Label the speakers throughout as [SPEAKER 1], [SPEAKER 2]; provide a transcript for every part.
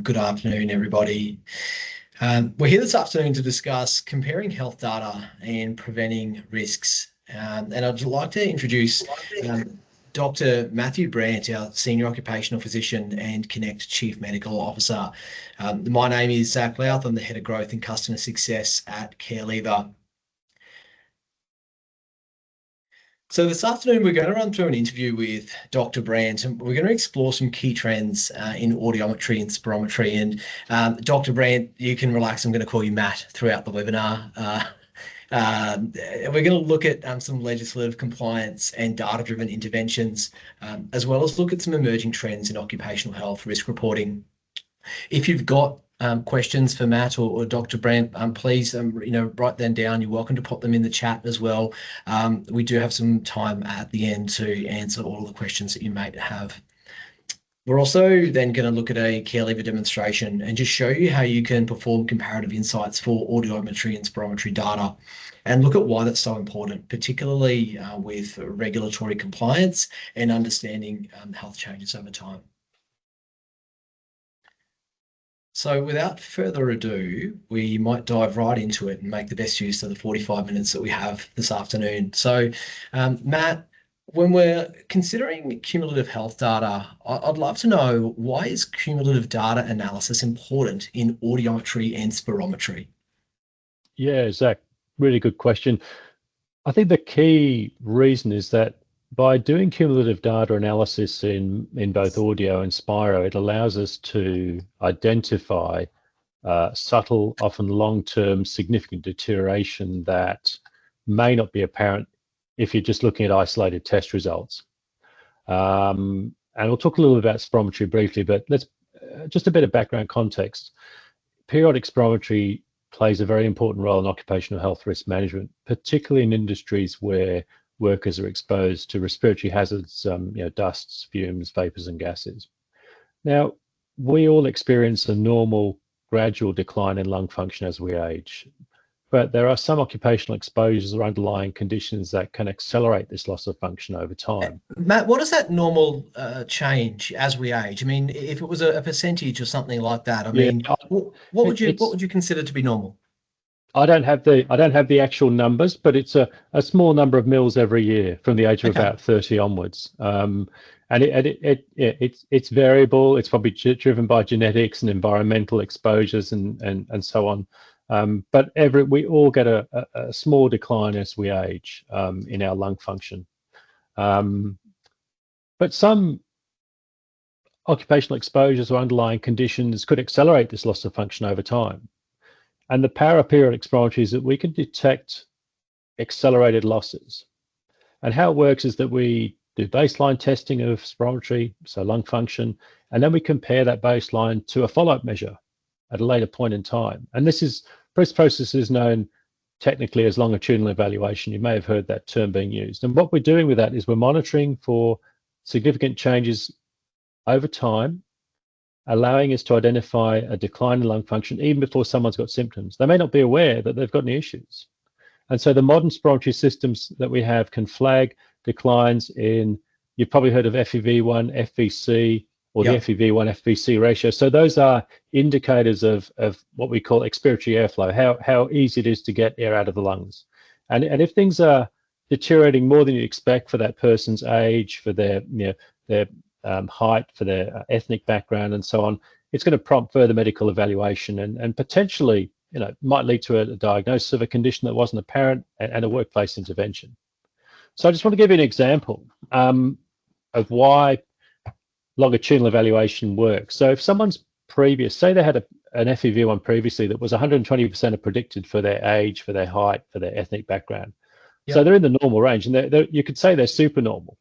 [SPEAKER 1] Good afternoon, everybody. We're here this afternoon to discuss comparing health data and preventing risks. And I'd like to introduce Dr. Matthew Brandt, our Senior Occupational Physician and Connect Chief Medical Officer. My name is Zac Lowth. I'm the Head of Growth and Customer Success at CareLever. So this afternoon, we're going to run through an interview with Dr. Brandt, and we're going to explore some key trends in audiometry and spirometry. And Dr. Brandt, you can relax. I'm going to call you Matt throughout the webinar. We're going to look at some legislative compliance and data-driven interventions, as well as look at some emerging trends in occupational health risk reporting. If you've got questions for Matt or Dr. Brandt, please write them down. You're welcome to pop them in the chat as well. We do have some time at the end to answer all the questions that you may have. We're also then going to look at a CareLever demonstration and just show you how you can perform comparative insights for audiometry and spirometry data and look at why that's so important, particularly with regulatory compliance and understanding health changes over time. So without further ado, we might dive right into it and make the best use of the 45 minutes that we have this afternoon. So Matt, when we're considering cumulative health data, I'd love to know, why is cumulative data analysis important in audiometry and spirometry?
[SPEAKER 2] Yeah, Zach, really good question. I think the key reason is that by doing cumulative data analysis in both audio and spiro, it allows us to identify subtle, often long-term significant deterioration that may not be apparent if you're just looking at isolated test results. And we'll talk a little bit about spirometry briefly, but let's just a bit of background context. Periodic spirometry plays a very important role in occupational health risk management, particularly in industries where workers are exposed to respiratory hazards, dusts, fumes, vapors, and gases. Now, we all experience a normal gradual decline in lung function as we age, but there are some occupational exposures or underlying conditions that can accelerate this loss of function over time.
[SPEAKER 1] Matt, what does that normal change as we age? I mean, if it was a percentage or something like that, what would you consider to be normal?
[SPEAKER 2] I don't have the actual numbers, but it's a small number of mils every year from the age of about 30 onwards. And it's variable. It's probably driven by genetics and environmental exposures and so on. But we all get a small decline as we age in our lung function. But some occupational exposures or underlying conditions could accelerate this loss of function over time. And the power of periodic spirometry is that we can detect accelerated losses. And how it works is that we do baseline testing of spirometry, so lung function, and then we compare that baseline to a follow-up measure at a later point in time. And this process is known technically as longitudinal evaluation. You may have heard that term being used. And what we're doing with that is we're monitoring for significant changes over time, allowing us to identify a decline in lung function even before someone's got symptoms. They may not be aware that they've got any issues. And so the modern spirometry systems that we have can flag declines in, you've probably heard of FEV1, FVC, or the FEV1 FVC ratio. So those are indicators of what we call expiratory airflow, how easy it is to get air out of the lungs. And if things are deteriorating more than you expect for that person's age, for their height, for their ethnic background, and so on, it's going to prompt further medical evaluation and potentially, might lead to a diagnosis of a condition that wasn't apparent and a workplace intervention. So I just want to give you an example of why longitudinal evaluation works. So if someone's say they had an FEV1 previously that was 120% of predicted for their age, for their height, for their ethnic background. So they're in the normal range, and you could say they're supernormal.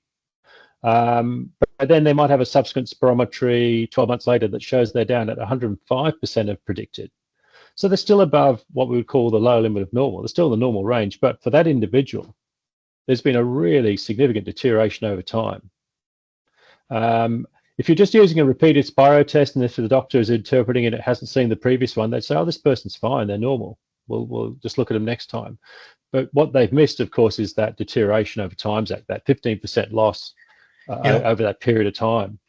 [SPEAKER 2] But then they might have a subsequent spirometry 12 months later that shows they're down at 105% of predicted. So they're still above what we would call the lower limit of normal. They're still in the normal range, but for that individual, there's been a really significant deterioration over time. If you're just using a repeated spiro test, and if the doctor is interpreting it, it hasn't seen the previous one, they'd say, oh, this person's fine, they're normal. We'll just look at them next time. But what they've missed, of course, is that deterioration over time, that 15% loss over that period of time.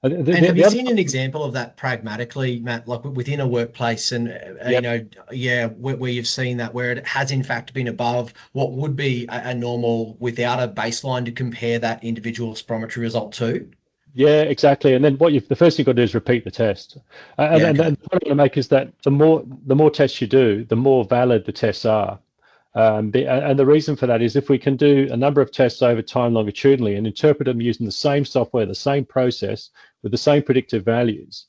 [SPEAKER 1] And have you seen an example of that pragmatically, Matt, like within a workplace and,
[SPEAKER 2] Yep.
[SPEAKER 1] where you've seen that, where it has in fact been above what would be a normal without a baseline to compare that individual spirometry result to?
[SPEAKER 2] Yeah, exactly. And then the first thing you've got to do is repeat the test.
[SPEAKER 1] Yeah,
[SPEAKER 2] And
[SPEAKER 1] okay.
[SPEAKER 2] the point I want to make is that the more tests you do, the more valid the tests are. And the reason for that is if we can do a number of tests over time longitudinally and interpret them using the same software, the same process, with the same predictive values,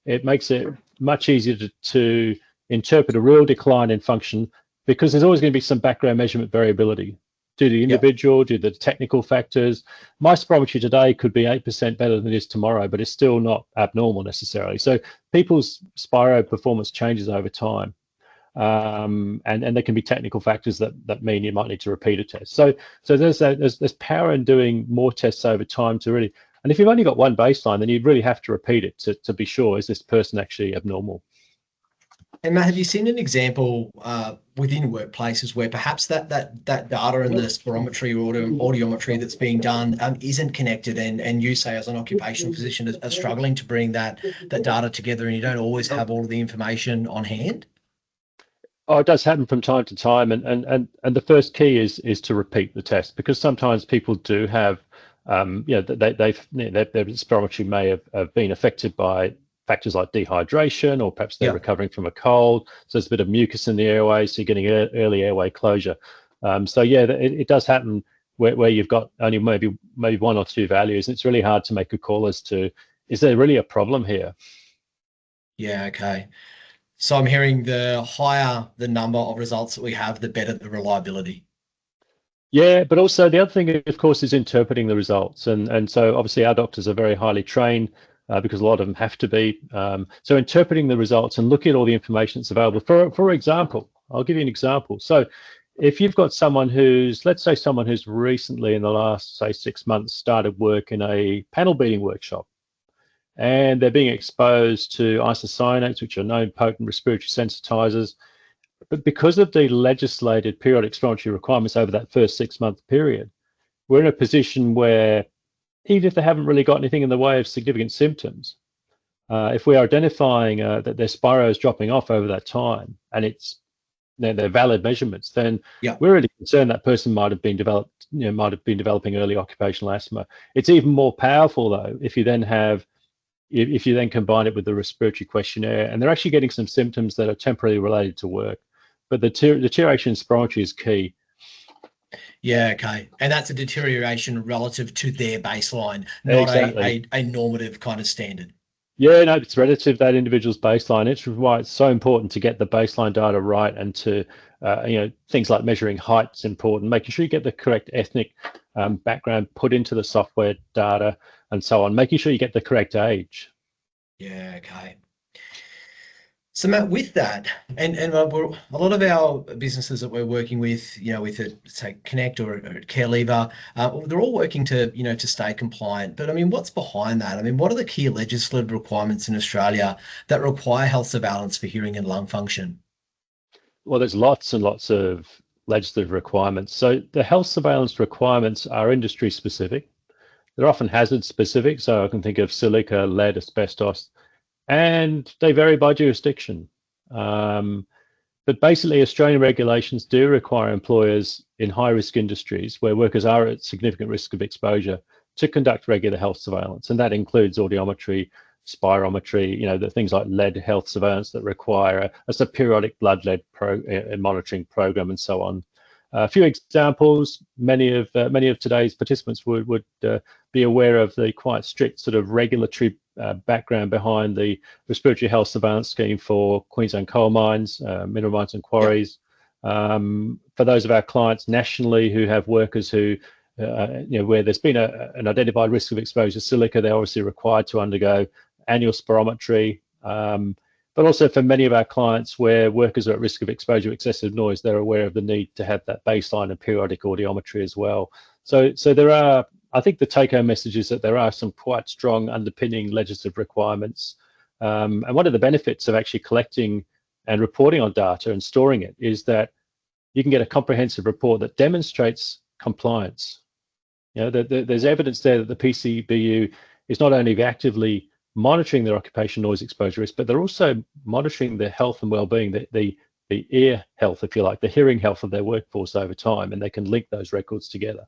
[SPEAKER 2] it makes it much easier to interpret a real decline in function, because there's always going to be some background measurement variability due to the individual, due to the technical factors. My spirometry today could be 8% better than it is tomorrow, but it's still not abnormal necessarily. So people's spiro performance changes over time. And there can be technical factors that mean you might need to repeat a test. So there's power in doing more tests over time to really, and if you've only got one baseline, then you'd really have to repeat it to be sure, is this person actually abnormal?
[SPEAKER 1] And Matt, have you seen an example within workplaces where perhaps that data and the spirometry or audiometry that's being done isn't connected, and you say as an occupational physician are struggling to bring that data together, and you don't always have all of the information on hand?
[SPEAKER 2] Oh, it does happen from time to time, and the first key is to repeat the test, because sometimes people do have, their spirometry may have been affected by factors like dehydration, or perhaps they're recovering from a cold, so there's a bit of mucus in the airway, so you're getting early airway closure. So yeah, it does happen where you've got only maybe one or two values, and it's really hard to make a call as to, is there really a problem here?
[SPEAKER 1] Yeah, okay. So I'm hearing the higher the number of results that we have, the better the reliability.
[SPEAKER 2] Yeah, but also the other thing, of course, is interpreting the results. And so obviously our doctors are very highly trained, because a lot of them have to be. So interpreting the results and looking at all the information that's available. For example, I'll give you an example. So if you've got someone let's say someone who's recently in the last, say, 6 months started work in a panel beating workshop, and they're being exposed to isocyanates, which are known potent respiratory sensitizers. But because of the legislated periodic spirometry requirements over that first 6-month period, we're in a position where even if they haven't really got anything in the way of significant symptoms, if we're identifying that their spiro is dropping off over that time, and they're valid measurements, then we're really concerned that person might have been developing early occupational asthma. It's even more powerful though if you then combine it with the respiratory questionnaire, and they're actually getting some symptoms that are temporarily related to work. But the deterioration in spirometry is key.
[SPEAKER 1] Yeah, okay. And that's a deterioration relative to their baseline, not a normative kind of standard.
[SPEAKER 2] Yeah, no, it's relative to that individual's baseline. It's why it's so important to get the baseline data right, and to, things like measuring height is important, making sure you get the correct ethnic background put into the software data and so on, making sure you get the correct age.
[SPEAKER 1] Yeah, okay. So Matt, with that, and a lot of our businesses that we're working with, with say Connect or Care Lever, they're all working to, to stay compliant. But I mean, what's behind that? I mean, what are the key legislative requirements in Australia that require health surveillance for hearing and lung function?
[SPEAKER 2] Well, there's lots and lots of legislative requirements. So the health surveillance requirements are industry specific. They're often hazard specific. So I can think of silica, lead, asbestos, and they vary by jurisdiction. But basically, Australian regulations do require employers in high-risk industries where workers are at significant risk of exposure to conduct regular health surveillance, and that includes audiometry, spirometry, the things like lead health surveillance that require a periodic blood lead monitoring program, and so on. A few examples. Many of today's participants would be aware of the quite strict sort of regulatory background behind the respiratory health surveillance scheme for Queensland coal mines, mineral mines and quarries. For those of our clients nationally who have workers who, where there's been an identified risk of exposure to silica, they're obviously required to undergo annual spirometry. But also for many of our clients where workers are at risk of exposure to excessive noise, they're aware of the need to have that baseline and periodic audiometry as well. So there are, I think the take-home message is that there are some quite strong underpinning legislative requirements. And one of the benefits of actually collecting and reporting on data and storing it is that you can get a comprehensive report that demonstrates compliance. There's evidence there that the PCBU is not only actively monitoring their occupational noise exposure risk, but they're also monitoring their health and well-being, the ear health, if you like, the hearing health of their workforce over time, and they can link those records together.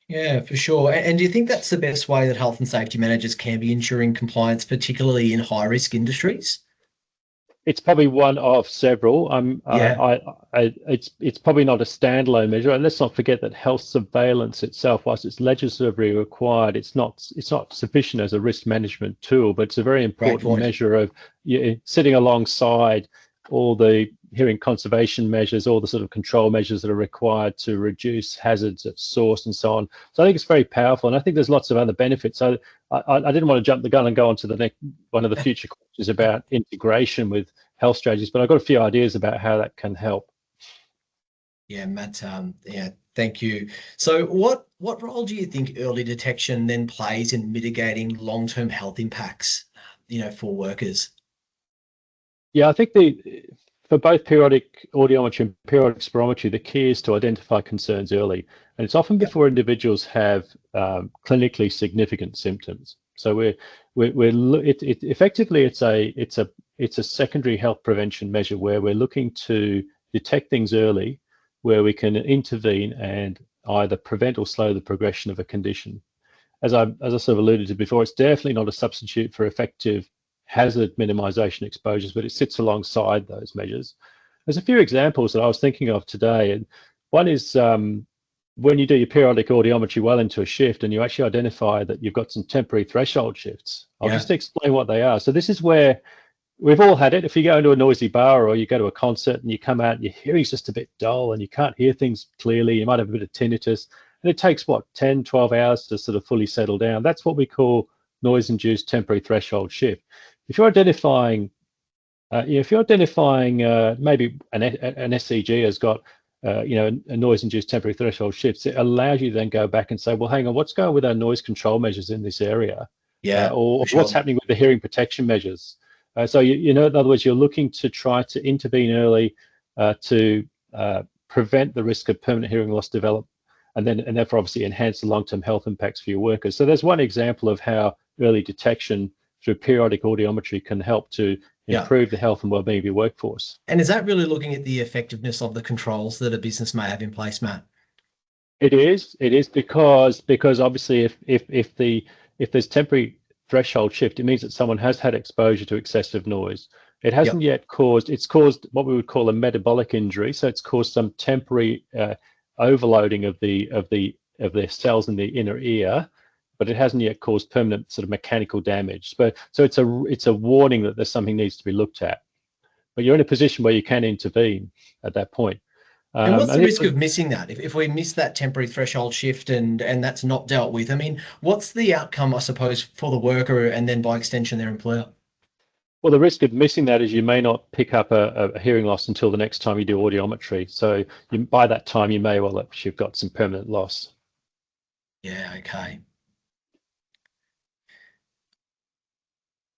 [SPEAKER 1] Yeah, for sure. And do you think that's the best way that health and safety managers can be ensuring compliance, particularly in high-risk industries?
[SPEAKER 2] It's probably one of several.
[SPEAKER 1] Yeah,
[SPEAKER 2] It's probably not a standalone measure, and let's not forget that health surveillance itself, whilst it's legislatively required, it's not sufficient as a risk management tool, but it's a very
[SPEAKER 1] great
[SPEAKER 2] important
[SPEAKER 1] point.
[SPEAKER 2] measure of sitting alongside all the hearing conservation measures, all the sort of control measures that are required to reduce hazards at source and so on. So I think it's very powerful, and I think there's lots of other benefits. So I didn't want to jump the gun and go on to the next one of the future questions about integration with health strategies, but I've got a few ideas about how that can help.
[SPEAKER 1] Yeah, Matt, yeah, thank you. So what role do you think early detection then plays in mitigating long-term health impacts, for workers?
[SPEAKER 2] Yeah, I think for both periodic audiometry and periodic spirometry, the key is to identify concerns early, and it's often
[SPEAKER 1] Yep.
[SPEAKER 2] before individuals have clinically significant symptoms. So effectively it's a secondary health prevention measure where we're looking to detect things early, where we can intervene and either prevent or slow the progression of a condition. As I sort of alluded to before, it's definitely not a substitute for effective hazard minimization exposures, but it sits alongside those measures. There's a few examples that I was thinking of today, and one is when you do your periodic audiometry well into a shift and you actually identify that you've got some temporary threshold shifts. I'll
[SPEAKER 1] Yeah.
[SPEAKER 2] just explain what they are. So this is where we've all had it. If you go into a noisy bar or you go to a concert and you come out and your hearing's just a bit dull and you can't hear things clearly, you might have a bit of tinnitus, and it takes what, 10, 12 hours to sort of fully settle down. That's what we call noise-induced temporary threshold shift. If you're identifying, maybe an SCG has got, a noise-induced temporary threshold shifts, it allows you to then go back and say, well, hang on, what's going on with our noise control measures in this area,
[SPEAKER 1] Yeah,
[SPEAKER 2] or
[SPEAKER 1] for
[SPEAKER 2] what's
[SPEAKER 1] sure.
[SPEAKER 2] happening with the hearing protection measures? So in other words, you're looking to try to intervene early to prevent the risk of permanent hearing loss develop, and therefore obviously enhance the long-term health impacts for your workers. So there's one example of how early detection through periodic audiometry can help to
[SPEAKER 1] Yeah.
[SPEAKER 2] improve the health and well-being of your workforce.
[SPEAKER 1] And is that really looking at the effectiveness of the controls that a business may have in place, Matt?
[SPEAKER 2] It is because obviously if there's temporary threshold shift, it means that someone has had exposure to excessive noise. It hasn't
[SPEAKER 1] Yep.
[SPEAKER 2] yet it's caused what we would call a metabolic injury. So it's caused some temporary overloading of the cells in the inner ear, but it hasn't yet caused permanent sort of mechanical damage. So it's a warning that there's something needs to be looked at. But you're in a position where you can intervene at that point.
[SPEAKER 1] And what's the
[SPEAKER 2] And
[SPEAKER 1] risk of missing that? If we miss that temporary threshold shift and that's not dealt with, I mean, what's the outcome, I suppose, for the worker and then by extension their employer?
[SPEAKER 2] Well, the risk of missing that is you may not pick up a hearing loss until the next time you do audiometry. So by that time, you may well have got some permanent loss.
[SPEAKER 1] Yeah, okay.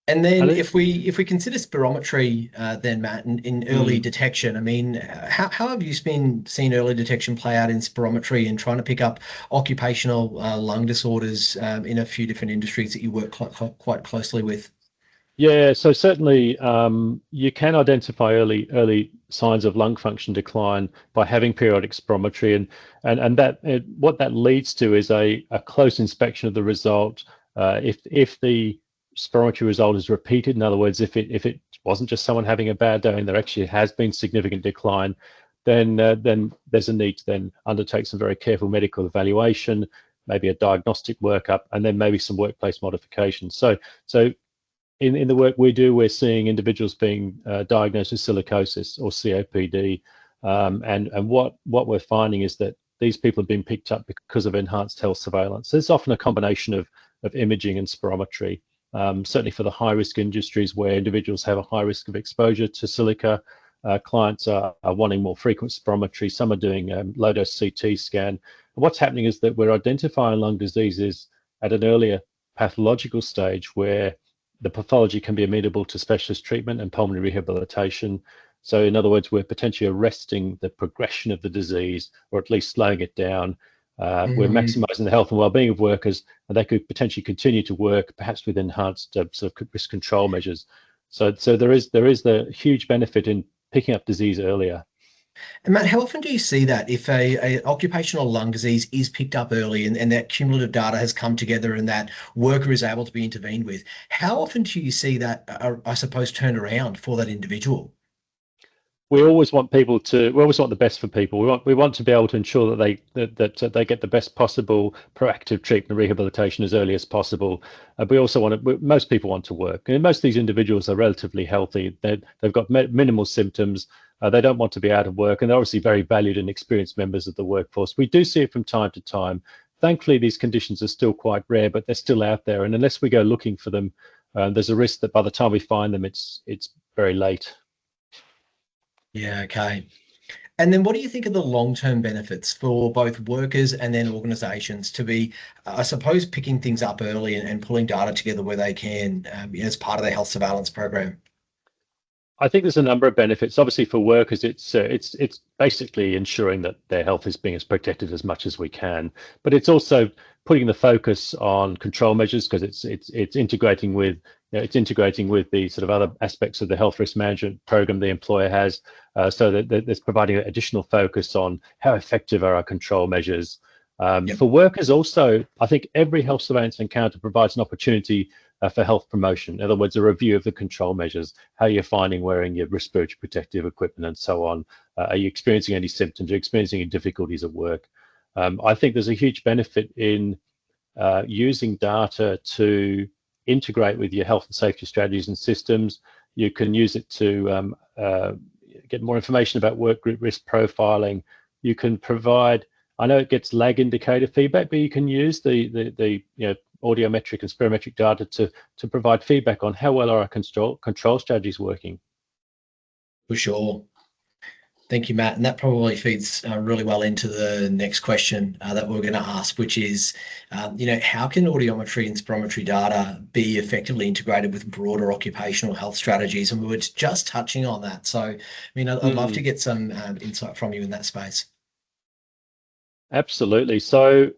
[SPEAKER 1] And then
[SPEAKER 2] And
[SPEAKER 1] if we consider spirometry, then Matt, in early
[SPEAKER 2] mm,
[SPEAKER 1] detection, I mean, how have you seen early detection play out in spirometry and trying to pick up occupational lung disorders in a few different industries that you work quite closely with?
[SPEAKER 2] yeah, so certainly you can identify early signs of lung function decline by having periodic spirometry, and that what that leads to is a close inspection of the result. If the spirometry result is repeated, in other words, if it wasn't just someone having a bad day and there actually has been significant decline, then there's a need to then undertake some very careful medical evaluation, maybe a diagnostic workup, and then maybe some workplace modifications. So in the work we do, we're seeing individuals being diagnosed with silicosis or COPD, and what we're finding is that these people have been picked up because of enhanced health surveillance. So it's often a combination of imaging and spirometry. Certainly for the high-risk industries where individuals have a high risk of exposure to silica, clients are wanting more frequent spirometry. Some are doing low-dose CT scan. And what's happening is that we're identifying lung diseases at an earlier pathological stage where the pathology can be amenable to specialist treatment and pulmonary rehabilitation. So in other words, we're potentially arresting the progression of the disease or at least slowing it down. We're maximising the health and well-being of workers, and they could potentially continue to work, perhaps with enhanced sort of risk control measures. So there is the huge benefit in picking up disease earlier.
[SPEAKER 1] And Matt, how often do you see that if a occupational lung disease is picked up early and that cumulative data has come together and that worker is able to be intervened with? How often do you see that, I suppose, turn around for that individual?
[SPEAKER 2] We always want the best for people. We want to be able to ensure that they get the best possible proactive treatment and rehabilitation as early as possible. We also most people want to work, and most of these individuals are relatively healthy. They've got minimal symptoms. They don't want to be out of work, and they're obviously very valued and experienced members of the workforce. We do see it from time to time. Thankfully, these conditions are still quite rare, but they're still out there. And unless we go looking for them, there's a risk that by the time we find them, it's very late.
[SPEAKER 1] Yeah, okay. And then what do you think are the long-term benefits for both workers and then organizations to be, I suppose, picking things up early and pulling data together where they can as part of their health surveillance program?
[SPEAKER 2] I think there's a number of benefits. Obviously, for workers, it's basically ensuring that their health is being as protected as much as we can. But it's also putting the focus on control measures, because it's integrating with the sort of other aspects of the health risk management program the employer has, so that there's providing additional focus on how effective are our control measures.
[SPEAKER 1] Yep.
[SPEAKER 2] For workers also, I think every health surveillance encounter provides an opportunity for health promotion. In other words, a review of the control measures, how you're finding wearing your respiratory protective equipment and so on. Are you experiencing any symptoms? Are you experiencing any difficulties at work? I think there's a huge benefit in using data to integrate with your health and safety strategies and systems. You can use it to get more information about work group risk profiling. You can provide, I know it gets lag indicator feedback, but you can use the audiometric and spirometric data to provide feedback on how well are our control strategies working.
[SPEAKER 1] For sure. Thank you, Matt. And that probably feeds really well into the next question that we're going to ask, which is, how can audiometry and spirometry data be effectively integrated with broader occupational health strategies? And we were just touching on that. So, I mean, I'd love to get some insight from you in that space.
[SPEAKER 2] Absolutely. So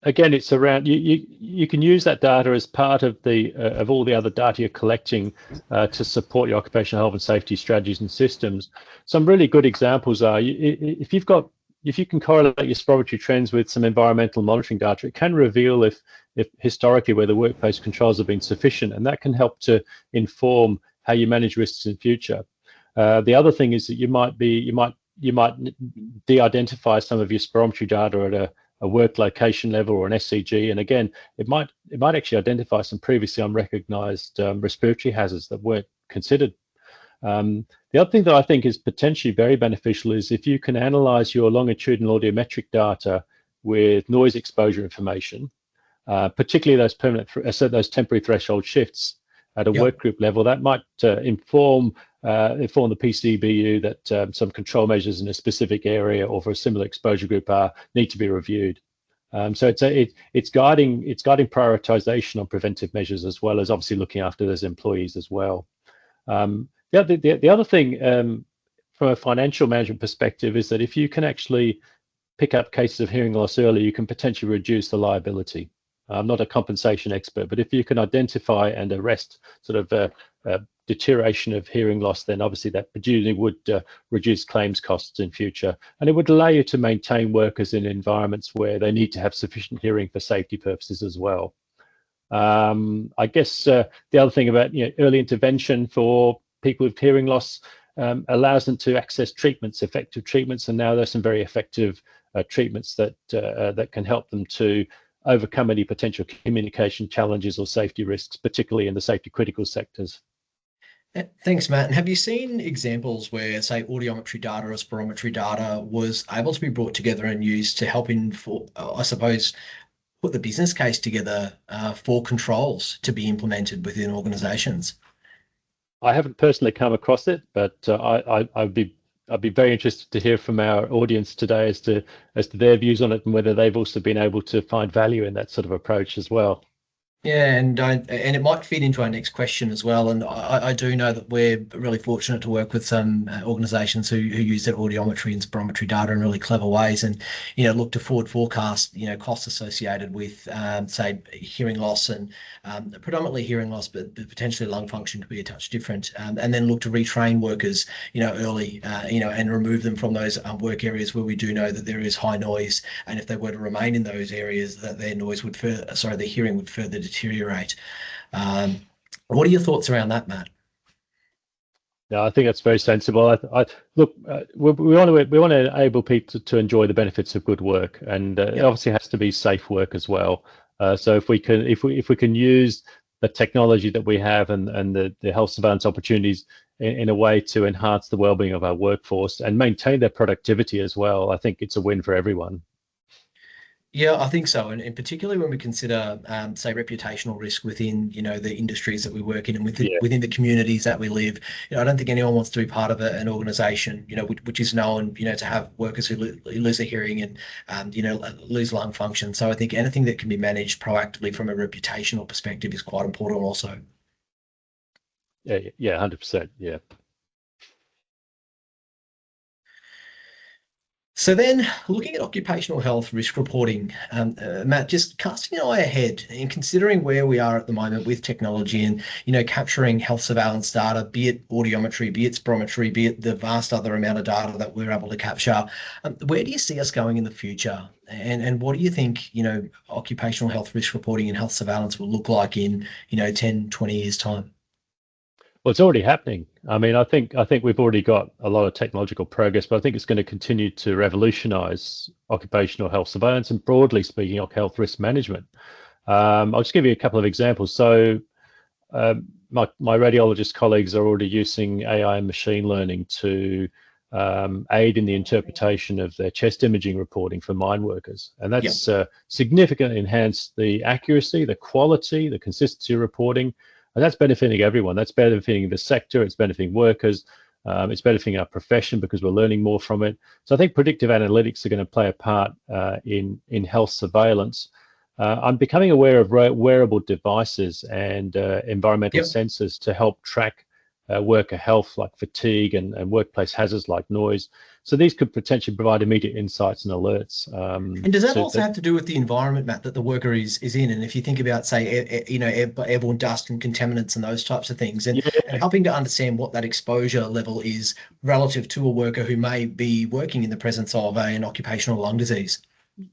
[SPEAKER 2] again, it's around you can use that data as part of of all the other data you're collecting to support your occupational health and safety strategies and systems. Some really good examples are if you can correlate your spirometry trends with some environmental monitoring data, it can reveal if historically whether workplace controls have been sufficient, and that can help to inform how you manage risks in future. The other thing is that you might de-identify some of your spirometry data at a work location level or an SCG, and again, it might actually identify some previously unrecognized respiratory hazards that weren't considered. The other thing that I think is potentially very beneficial is if you can analyze your longitudinal audiometric data with noise exposure information, particularly those temporary threshold shifts at a work group level. That might inform the PCBU that some control measures in a specific area or for a similar exposure group need to be reviewed. So it's guiding prioritization on preventive measures, as well as obviously looking after those employees as well. The other thing from a financial management perspective is that if you can actually pick up cases of hearing loss early, you can potentially reduce the liability. I'm not a compensation expert, but if you can identify and arrest sort of deterioration of hearing loss, then obviously that presumably would reduce claims costs in future, and it would allow you to maintain workers in environments where they need to have sufficient hearing for safety purposes as well. I guess the other thing about early intervention for people with hearing loss allows them to access effective treatments, and now there's some very effective treatments that can help them to overcome any potential communication challenges or safety risks, particularly in the safety critical sectors.
[SPEAKER 1] Thanks, Matt. And have you seen examples where, say, audiometry data or spirometry data was able to be brought together and used to help I suppose, put the business case together for controls to be implemented within organizations?
[SPEAKER 2] I haven't personally come across it, but I'd be very interested to hear from our audience today as to their views on it and whether they've also been able to find value in that sort of approach as well.
[SPEAKER 1] Yeah, and it might feed into our next question as well. And I do know that we're really fortunate to work with some organisations who use their audiometry and spirometry data in really clever ways, and look to forward forecast costs associated with say hearing loss and predominantly hearing loss, but potentially lung function could be a touch different, and then look to retrain workers early, and remove them from those work areas where we do know that there is high noise, and if they were to remain in those areas, that their noise would their hearing would further deteriorate. What are your thoughts around that, Matt?
[SPEAKER 2] Yeah, I think that's very sensible. I look, we want to enable people to enjoy the benefits of good work, and it
[SPEAKER 1] Yep.
[SPEAKER 2] obviously has to be safe work as well. So if we can use the technology that we have and the health surveillance opportunities in a way to enhance the well-being of our workforce and maintain their productivity as well, I think it's a win for everyone.
[SPEAKER 1] Yeah, I think so, and particularly when we consider, say, reputational risk within, the industries that we work in and
[SPEAKER 2] Yeah.
[SPEAKER 1] within the communities that we live. I don't think anyone wants to be part of an organisation, which is known, to have workers who lose their hearing and, lose lung function. So I think anything that can be managed proactively from a reputational perspective is quite important, also.
[SPEAKER 2] Yeah, yeah, 100%. Yeah.
[SPEAKER 1] So then, looking at occupational health risk reporting, Matt, just casting an eye ahead and considering where we are at the moment with technology and capturing health surveillance data, be it audiometry, be it spirometry, be it the vast other amount of data that we're able to capture, where do you see us going in the future? And what do you think occupational health risk reporting and health surveillance will look like in 10, 20 years time?
[SPEAKER 2] Well, it's already happening. I mean, I think we've already got a lot of technological progress, but I think it's going to continue to revolutionize occupational health surveillance and broadly speaking, health risk management. I'll just give you a couple of examples. So, my radiologist colleagues are already using AI and machine learning to aid in the interpretation of their chest imaging reporting for mine workers, and
[SPEAKER 1] Yep.
[SPEAKER 2] that's significantly enhanced the accuracy, the quality, the consistency of reporting, and that's benefiting everyone. That's benefiting the sector. It's benefiting workers. It's benefiting our profession because we're learning more from it. So I think predictive analytics are going to play a part in health surveillance. I'm becoming aware of wearable devices and environmental
[SPEAKER 1] Yep.
[SPEAKER 2] sensors to help track worker health, like fatigue and workplace hazards like noise. So these could potentially provide immediate insights and alerts.
[SPEAKER 1] And does that
[SPEAKER 2] To
[SPEAKER 1] also
[SPEAKER 2] that,
[SPEAKER 1] have to do with the environment, Matt, that the worker is in? And if you think about, say, airborne dust and contaminants and those types of things, and
[SPEAKER 2] yeah,
[SPEAKER 1] helping to understand what that exposure level is relative to a worker who may be working in the presence of an occupational lung disease.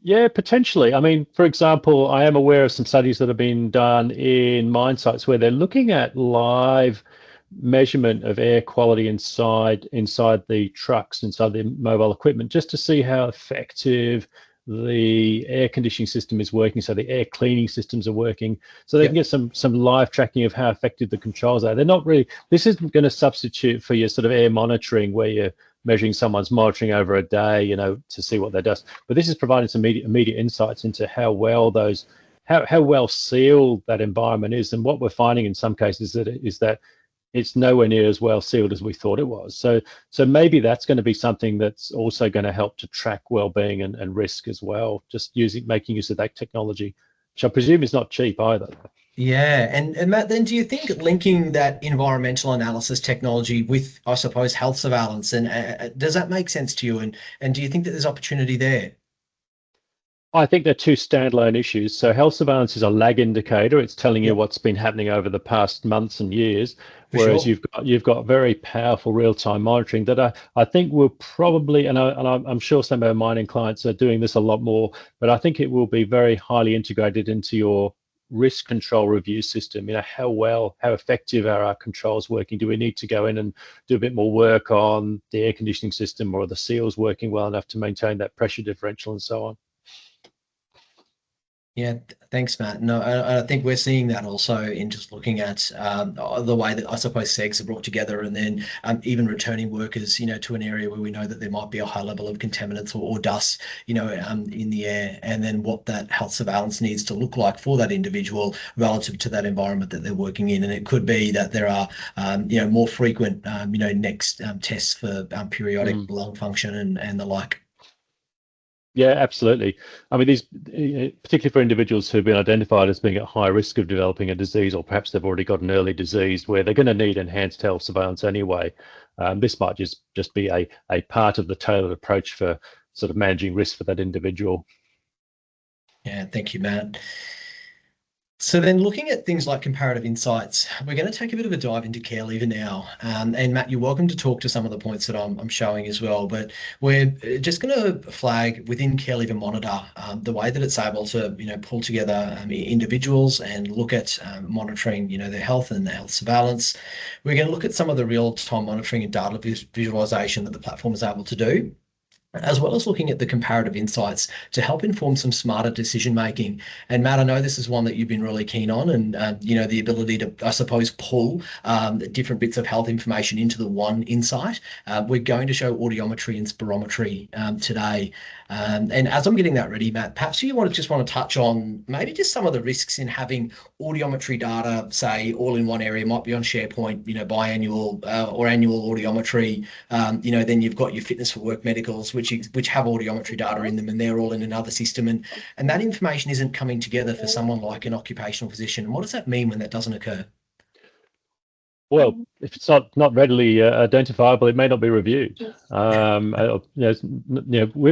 [SPEAKER 2] yeah, potentially. I mean, for example, I am aware of some studies that have been done in mine sites where they're looking at live measurement of air quality inside the trucks, inside the mobile equipment, just to see how effective the air conditioning system is working, so the air cleaning systems are working, so they can
[SPEAKER 1] Yep.
[SPEAKER 2] get some live tracking of how effective the controls are. They're not really, this isn't going to substitute for your sort of air monitoring where you're measuring someone's monitoring over a day, to see what they does. But this is providing some immediate insights into how well how well sealed that environment is. And what we're finding in some cases is that it's nowhere near as well sealed as we thought it was. So maybe that's going to be something that's also going to help to track well-being and risk as well, just making use of that technology, which I presume is not cheap either.
[SPEAKER 1] Yeah, and Matt, then do you think linking that environmental analysis technology with, I suppose, health surveillance, and does that make sense to you? And do you think that there's opportunity there?
[SPEAKER 2] I think they're two standalone issues. So health surveillance is a lag indicator. It's telling you
[SPEAKER 1] Yep,
[SPEAKER 2] what's been happening over the past months and years,
[SPEAKER 1] for
[SPEAKER 2] whereas
[SPEAKER 1] sure.
[SPEAKER 2] you've got very powerful real-time monitoring that I think will probably, I'm sure some of our mining clients are doing this a lot more, but I think it will be very highly integrated into your risk control review system. How effective are our controls working? Do we need to go in and do a bit more work on the air conditioning system, or are the seals working well enough to maintain that pressure differential and so on?
[SPEAKER 1] Yeah, thanks, Matt. No, I think we're seeing that also in just looking at the way that I suppose SEGs are brought together, and then even returning workers, to an area where we know that there might be a high level of contaminants or dust, in the air, and then what that health surveillance needs to look like for that individual relative to that environment that they're working in. And it could be that there are, more frequent, next tests for periodic
[SPEAKER 2] Mm.
[SPEAKER 1] lung function and the like.
[SPEAKER 2] Yeah, absolutely. I mean, these, particularly for individuals who've been identified as being at high risk of developing a disease, or perhaps they've already got an early disease where they're going to need enhanced health surveillance anyway. This might just be a part of the tailored approach for sort of managing risk for that individual.
[SPEAKER 1] Yeah, thank you, Matt. So then looking at things like comparative insights, we're going to take a bit of a dive into care leaver now. And Matt, you're welcome to talk to some of the points that I'm showing as well, but we're just going to flag within care leaver monitor the way that it's able to, pull together individuals and look at monitoring, their health and their health surveillance. We're going to look at some of the real-time monitoring and data visualization that the platform is able to do, as well as looking at the comparative insights to help inform some smarter decision making. And Matt, I know this is one that you've been really keen on, and the ability to, I suppose, pull different bits of health information into the one insight. We're going to show audiometry and spirometry today. And as I'm getting that ready, Matt, perhaps you just want to touch on maybe just some of the risks in having audiometry data, say, all in one area. Might be on SharePoint, biannual or annual audiometry. Then you've got your fitness for work medicals, which have audiometry data in them, and they're all in another system, and that information isn't coming together for someone like an occupational physician. And what does that mean when that doesn't occur?
[SPEAKER 2] Well, if it's not readily identifiable, it may not be reviewed. We're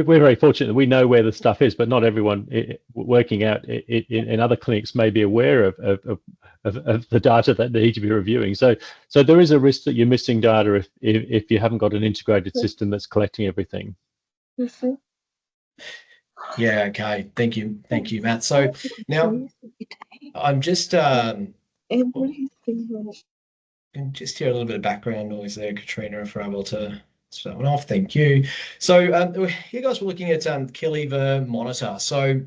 [SPEAKER 2] very fortunate that we know where the stuff is, but not everyone working out in other clinics may be aware of the data that they need to be reviewing. So there is a risk that you're missing data if you haven't got an integrated system that's collecting everything.
[SPEAKER 1] Yeah, okay. Thank you, Matt. So now I'm just and just hear a little bit of background noise there, Katrina, if we're able to start one off. Thank you. So here, guys, we're looking at care leaver monitor. So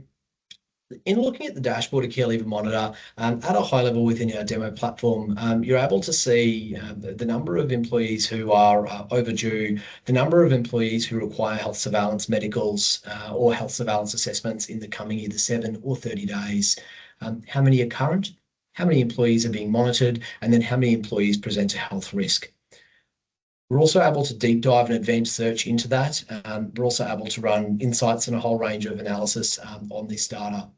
[SPEAKER 1] in looking at the dashboard of care leaver monitor, at a high level within our demo platform, you're able to see the number of employees who are overdue, the number of employees who require health surveillance medicals or health surveillance assessments in the coming either 7 or 30 days, how many are current, how many employees are being monitored, and then how many employees present a health risk. We're also able to deep dive and advanced search into that. We're also able to run insights and a whole range of analysis on this data.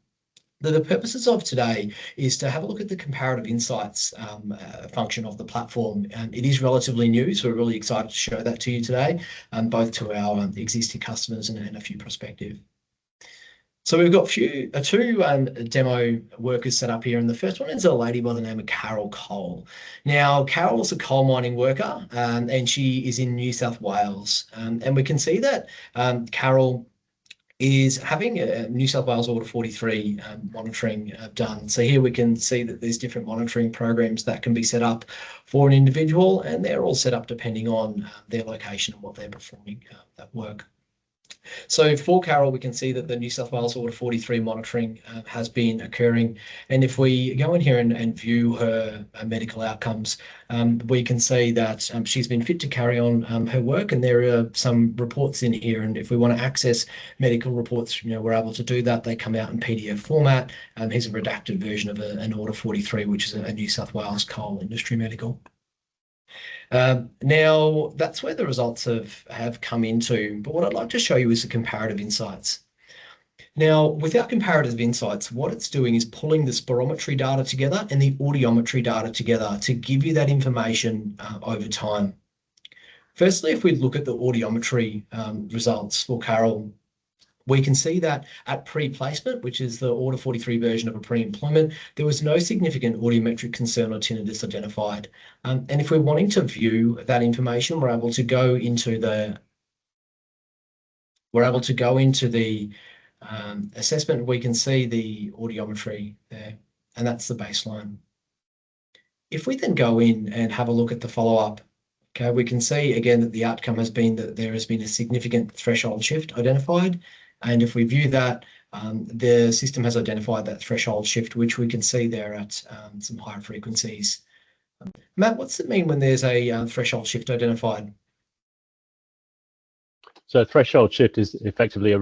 [SPEAKER 1] The purposes of today is to have a look at the comparative insights function of the platform. It is relatively new, so we're really excited to show that to you today, both to our existing customers and a few prospective. So we've got two demo workers set up here, and the first one is a lady by the name of Carol Cole. Now, Carol is a coal mining worker, and she is in New South Wales. And we can see that Carol is having a New South Wales Order 43 monitoring done. So here we can see that there's different monitoring programs that can be set up for an individual, and they're all set up depending on their location and what they're performing that work. So for Carol, we can see that the New South Wales Order 43 monitoring has been occurring. And if we go in here and view her medical outcomes, we can see that she's been fit to carry on her work. And there are some reports in here. And if we want to access medical reports, we're able to do that. They come out in PDF format. Here's a redacted version of an Order 43, which is a New South Wales coal industry medical. Now, that's where the results have come into, but what I'd like to show you is the comparative insights. Now, with our comparative insights, what it's doing is pulling the spirometry data together and the audiometry data together to give you that information over time. Firstly, if we look at the audiometry results for Carol, we can see that at pre-placement, which is the Order 43 version of a pre-employment, there was no significant audiometric concern or tinnitus identified. And if we're wanting to view that information, we're able to go into the assessment. We can see the audiometry there, and that's the baseline. If we then go in and have a look at the follow-up, okay, we can see again that the outcome has been that there has been a significant threshold shift identified. And if we view that, the system has identified that threshold shift, which we can see there at some higher frequencies. Matt, what's it mean when there's a threshold shift identified?
[SPEAKER 2] So threshold shift is effectively a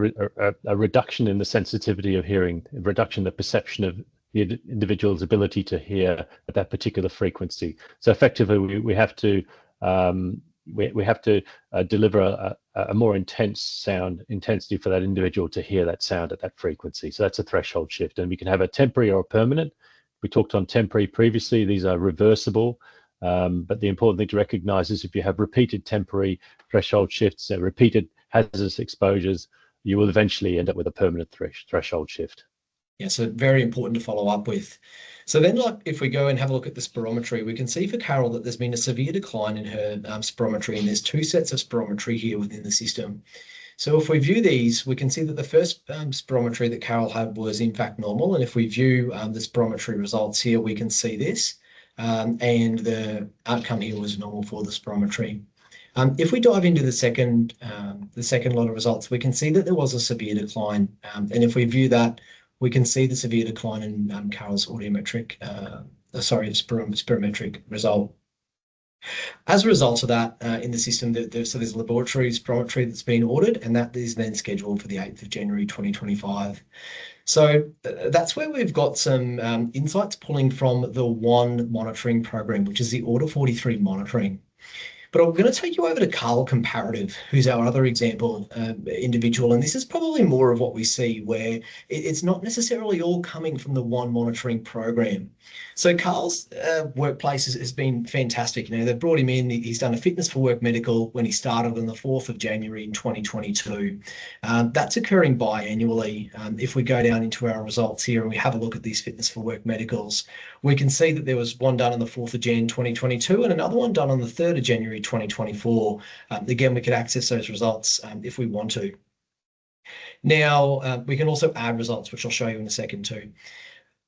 [SPEAKER 2] reduction in the sensitivity of hearing, a reduction in the perception of the individual's ability to hear at that particular frequency. So effectively, we have to we have to deliver a more intense sound intensity for that individual to hear that sound at that frequency. So that's a threshold shift, and we can have a temporary or a permanent. We talked on temporary previously. These are reversible, but the important thing to recognize is if you have repeated temporary threshold shifts, repeated hazardous exposures, you will eventually end up with a permanent threshold shift.
[SPEAKER 1] Yeah, so very important to follow up with. So then, like, if we go and have a look at the spirometry, we can see for Carol that there's been a severe decline in her spirometry, and there's two sets of spirometry here within the system. So if we view these, we can see that the first spirometry that Carol had was in fact normal. And if we view the spirometry results here, we can see this. And the outcome here was normal for the spirometry. If we dive into the second lot of results, we can see that there was a severe decline. And if we view that, we can see the severe decline in Carol's spirometric result. As a result of that, in the system, there's a laboratory spirometry that's been ordered, and that is then scheduled for the 8th of January 2025. So that's where we've got some insights pulling from the one monitoring program, which is the Order 43 monitoring. But I'm going to take you over to Carl Comparative, who's our other example individual. And this is probably more of what we see, where it's not necessarily all coming from the one monitoring program. So Carl's workplace has been fantastic. You know, they've brought him in. He's done a fitness for work medical when he started on the 4th of January in 2022. That's occurring biannually. If we go down into our results here and we have a look at these fitness for work medicals, we can see that there was one done on the 4th of Jan 2022 and another one done on the 3rd of January 2024. Again, we could access those results if we want to. Now, we can also add results, which I'll show you in a second too.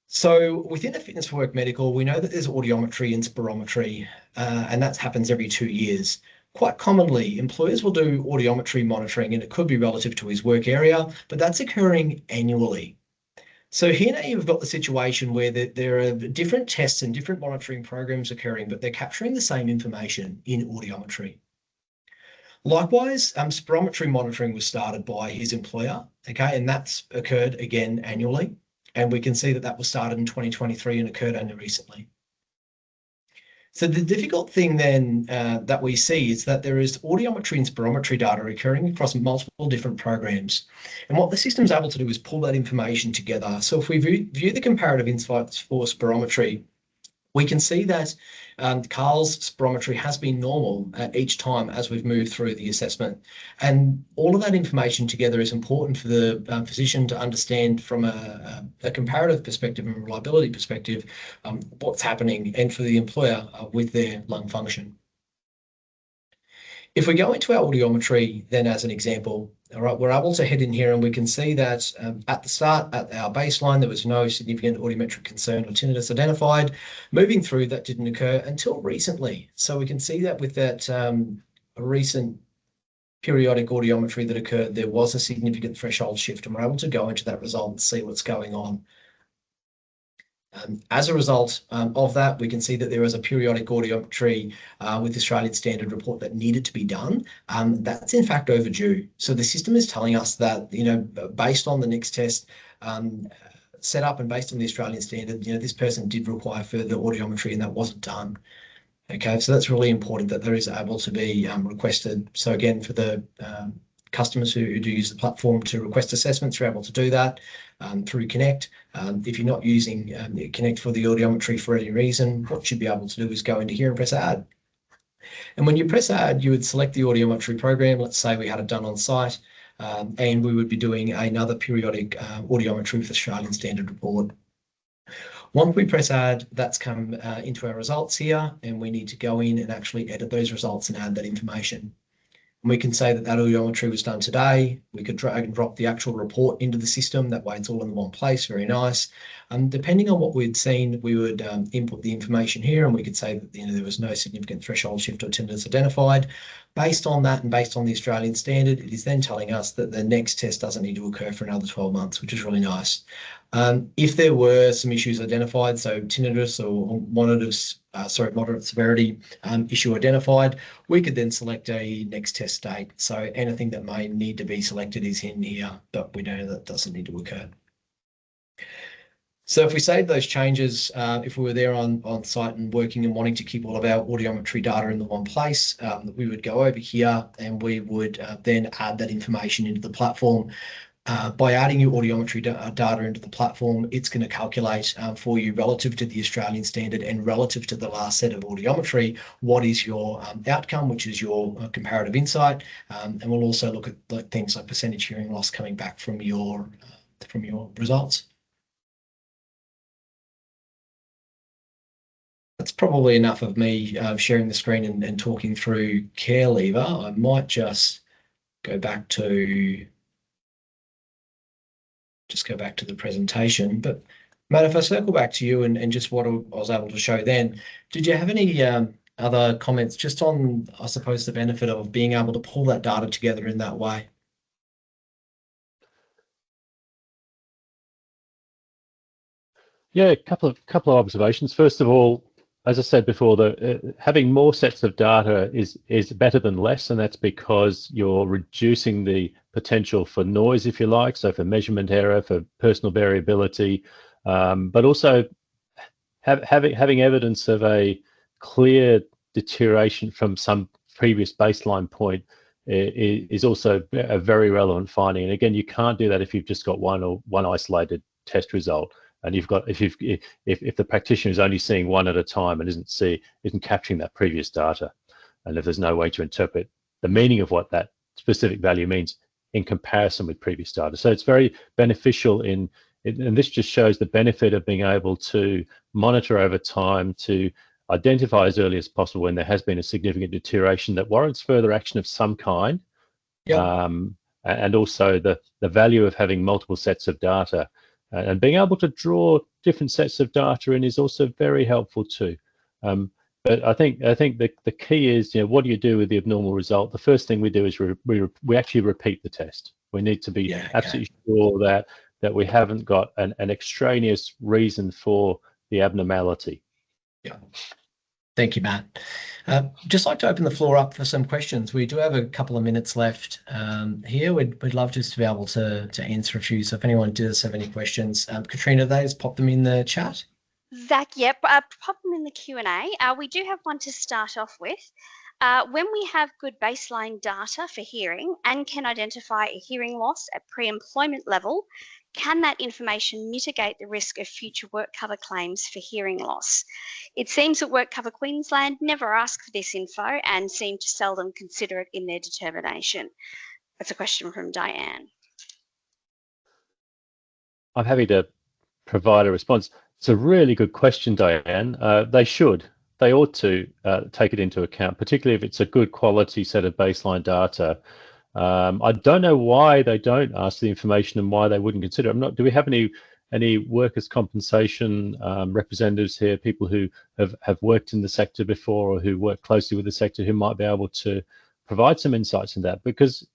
[SPEAKER 1] So within a fitness for work medical, we know that there's audiometry and spirometry, and that happens every 2 years. Quite commonly, employers will do audiometry monitoring, and it could be relative to his work area, but that's occurring annually. So here now you've got the situation where there are different tests and different monitoring programs occurring, but they're capturing the same information in audiometry. Likewise, spirometry monitoring was started by his employer, okay, and that's occurred again annually. And we can see that that was started in 2023 and occurred only recently. So the difficult thing then that we see is that there is audiometry and spirometry data occurring across multiple different programs. And what the system's able to do is pull that information together. So if we view the comparative insights for spirometry, we can see that Carl's spirometry has been normal each time as we've moved through the assessment. And all of that information together is important for the physician to understand from a comparative perspective and reliability perspective what's happening, and for the employer with their lung function. If we go into our audiometry, then as an example, all right, we're able to head in here and we can see that at the start, at our baseline, there was no significant audiometric concern or tinnitus identified. Moving through, that didn't occur until recently. So we can see that with that recent periodic audiometry that occurred, there was a significant threshold shift, and we're able to go into that result and see what's going on. As a result of that, we can see that there is a periodic audiometry with the Australian Standard report that needed to be done. That's in fact overdue. So the system is telling us that, you know, based on the next test set up and based on the Australian Standard, you know, this person did require further audiometry and that wasn't done. Okay, so that's really important that there is able to be requested. So again, for the customers who do use the platform to request assessments, you're able to do that through Connect. If you're not using Connect for the audiometry for any reason, what you'd be able to do is go into here and press Add. And when you press Add, you would select the audiometry program. Let's say we had it done on site, and we would be doing another periodic audiometry with Australian Standard report. Once we press Add, that's come into our results here, and we need to go in and actually edit those results and add that information. And we can say that that audiometry was done today. We could drag and drop the actual report into the system. That way it's all in one place, very nice. Depending on what we'd seen, we would input the information here and we could say that, you know, there was no significant threshold shift or tinnitus identified. Based on that and based on the Australian Standard, it is then telling us that the next test doesn't need to occur for another 12 months, which is really nice. If there were some issues identified, so tinnitus or moderate severity issue identified, we could then select a next test date. So anything that may need to be selected is in here, but we know that doesn't need to occur. So if we save those changes, if we were there on site and working and wanting to keep all of our audiometry data in the one place, we would go over here and we would then add that information into the platform. By adding your audiometry data into the platform, it's going to calculate for you relative to the Australian standard and relative to the last set of audiometry, what is your outcome, which is your comparative insight. And we'll also look at things like percentage hearing loss coming back from your results. That's probably enough of me sharing the screen and talking through care lever. I might just go back to the presentation. But Matt, if I circle back to you and just what I was able to show then, did you have any other comments just on, I suppose, the benefit of being able to pull that data together in that way?
[SPEAKER 2] Yeah, a couple of observations. First of all, as I said before, having more sets of data is better than less, and that's because you're reducing the potential for noise, if you like, so for measurement error, for personal variability, but also having evidence of a clear deterioration from some previous baseline point is also a very relevant finding. And again, you can't do that if you've just got one isolated test result. And you've got if the practitioner is only seeing one at a time and isn't capturing that previous data, and if there's no way to interpret the meaning of what that specific value means in comparison with previous data. So it's very beneficial and this just shows the benefit of being able to monitor over time to identify as early as possible when there has been a significant deterioration that warrants further action of some kind. Yep. And also the value of having multiple sets of data and being able to draw different sets of data in is also very helpful too. But I think the key is, what do you do with the abnormal result? The first thing we do is we actually repeat the test. We need to be absolutely sure that we haven't got an extraneous reason for the abnormality.
[SPEAKER 1] Yeah. Thank you, Matt. Just like to open the floor up for some questions. We do have a couple of minutes left here. We'd love just to be able to answer a few. So if anyone does have any questions, Katrina, those pop them in the chat.
[SPEAKER 3] Zac, yep, pop them in the Q&A. We do have one to start off with. When we have good baseline data for hearing and can identify a hearing loss at pre-employment level, can that information mitigate the risk of future work cover claims for hearing loss? It seems that Work Cover Queensland never ask for this info and seem to seldom consider it in their determination. That's a question from Diane.
[SPEAKER 2] I'm happy to provide a response. It's a really good question, Diane. They ought to take it into account, particularly if it's a good quality set of baseline data. I don't know why they don't ask the information and why they wouldn't consider it. Do we have any workers' compensation representatives here, people who have worked in the sector before or who work closely with the sector who might be able to provide some insights in that? Because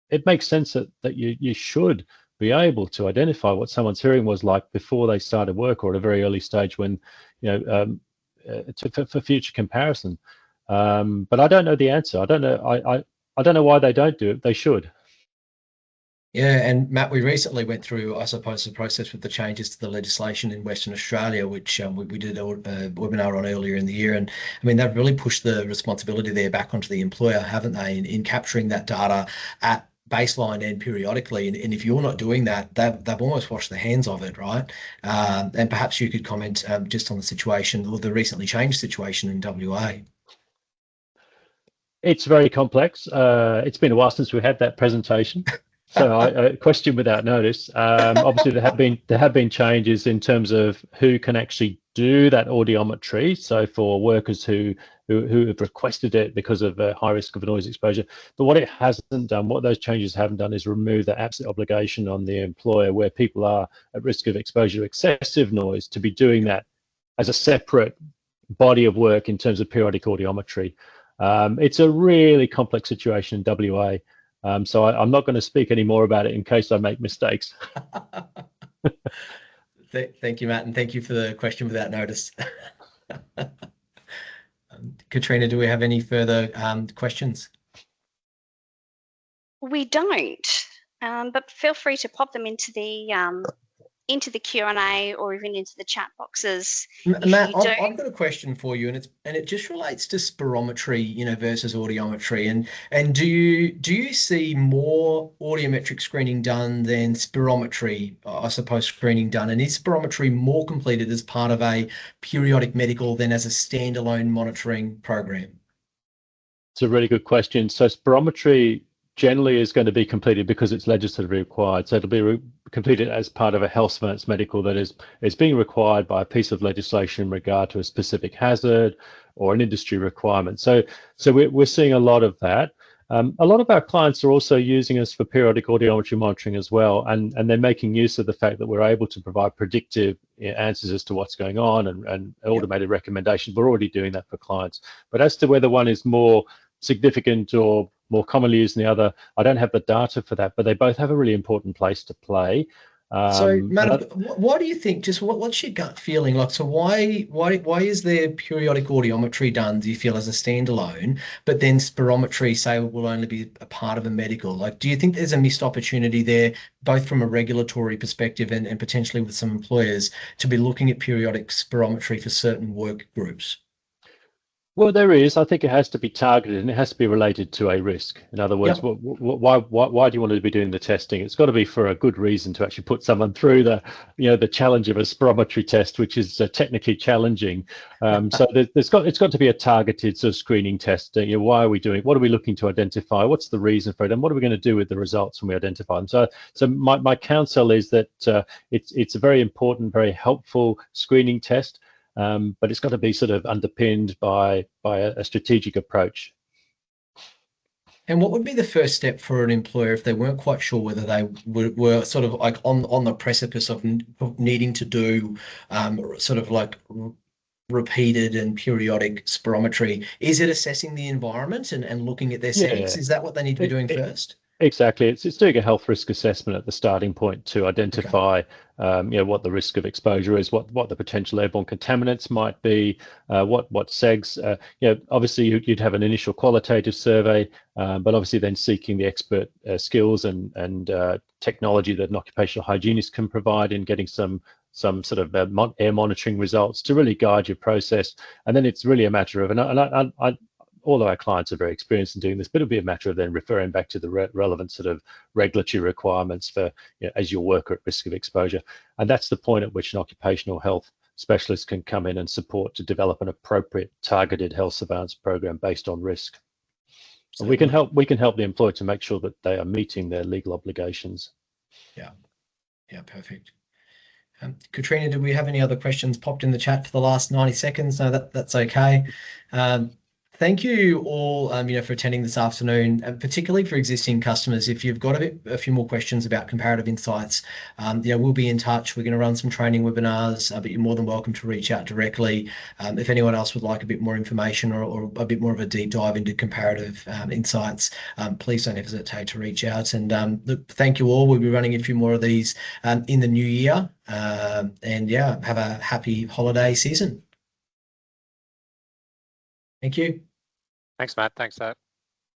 [SPEAKER 2] it makes sense that you should be able to identify what someone's hearing was like before they started work or at a very early stage when, for future comparison. But I don't know the answer. I don't know. I don't know why they don't do it. They should.
[SPEAKER 1] Yeah, and Matt, we recently went through, I suppose, the process with the changes to the legislation in Western Australia, which we did a webinar on earlier in the year. And I mean, they've really pushed the responsibility there back onto the employer, haven't they, in capturing that data at baseline and periodically. And if you're not doing that, they've almost washed their hands of it, right? And perhaps you could comment just on the situation or the recently changed situation in WA.
[SPEAKER 2] It's very complex. It's been a while since we had that presentation. So I question without notice. Obviously, there have been changes in terms of who can actually do that audiometry. So for workers who have requested it because of a high risk of noise exposure. But what it hasn't done, what those changes haven't done, is remove the absolute obligation on the employer where people are at risk of exposure to excessive noise to be doing that as a separate body of work in terms of periodic audiometry. It's a really complex situation in WA. So I'm not going to speak any more about it in case I make mistakes.
[SPEAKER 1] Thank you, Matt, and thank you for the question without notice. Katrina, do we have any further questions?
[SPEAKER 3] We don't, but feel free to pop them into the into the Q&A or even into the chat boxes.
[SPEAKER 1] Matt, I've got a question for you, and it just relates to spirometry, versus audiometry. And do you see more audiometric screening done than spirometry, I suppose, screening done? And is spirometry more completed as part of a periodic medical than as a standalone monitoring program?
[SPEAKER 2] It's a really good question. So spirometry generally is going to be completed because it's legislatively required. So it'll be completed as part of a health surveillance medical that is being required by a piece of legislation in regard to a specific hazard or an industry requirement. So we're seeing a lot of that. A lot of our clients are also using us for periodic audiometry monitoring as well, and they're making use of the fact that we're able to provide predictive answers as to what's going on and automated recommendations. We're already doing that for clients. But as to whether one is more significant or more commonly used than the other, I don't have the data for that, but they both have a really important place to play.
[SPEAKER 1] So, Matt, why do you think? Just what's your gut feeling like? So, why is there periodic audiometry done? Do you feel as a standalone, but then spirometry, say, will only be a part of a medical? Like, do you think there's a missed opportunity there, both from a regulatory perspective and potentially with some employers, to be looking at periodic spirometry for certain work groups?
[SPEAKER 2] Well, there is. I think it has to be targeted and it has to be related to a risk. In other words, why do you want to be doing the testing? It's got to be for a good reason to actually put someone through the challenge of a spirometry test, which is technically challenging. So it's got to be a targeted sort of screening test. Why are we doing it? What are we looking to identify? What's the reason for it? And what are we going to do with the results when we identify them? So my counsel is that it's a very important, very helpful screening test. But it's got to be sort of underpinned by a strategic approach.
[SPEAKER 1] And what would be the first step for an employer if they weren't quite sure whether they were sort of like on the precipice of needing to do sort of like repeated and periodic spirometry? Is it assessing the environment and looking at their settings? Is that what they need to be doing first?
[SPEAKER 2] Exactly. It's doing a health risk assessment at the starting point to identify what the risk of exposure is, what the potential airborne contaminants might be, what segs. Obviously you'd have an initial qualitative survey, but obviously then seeking the expert skills and technology that an occupational hygienist can provide in getting some sort of air monitoring results to really guide your process. And then it's really a matter of, all of our clients are very experienced in doing this, but it'll be a matter of then referring back to the relevant sort of regulatory requirements for as your worker at risk of exposure. And that's the point at which an occupational health specialist can come in and support to develop an appropriate targeted health surveillance program based on risk. So we can help the employer to make sure that they are meeting their legal obligations.
[SPEAKER 1] Yeah, perfect. Katrina, do we have any other questions popped in the chat for the last 90 seconds? No, that's okay. Thank you all, for attending this afternoon, and particularly for existing customers. If you've got a few more questions about comparative insights, we'll be in touch. We're going to run some training webinars, but you're more than welcome to reach out directly. If anyone else would like a bit more information or a bit more of a deep dive into comparative insights, please don't hesitate to reach out. And look, thank you all. We'll be running a few more of these in the new year. And have a happy holiday season. Thank you.
[SPEAKER 4] Thanks, Matt. Thanks, Zach.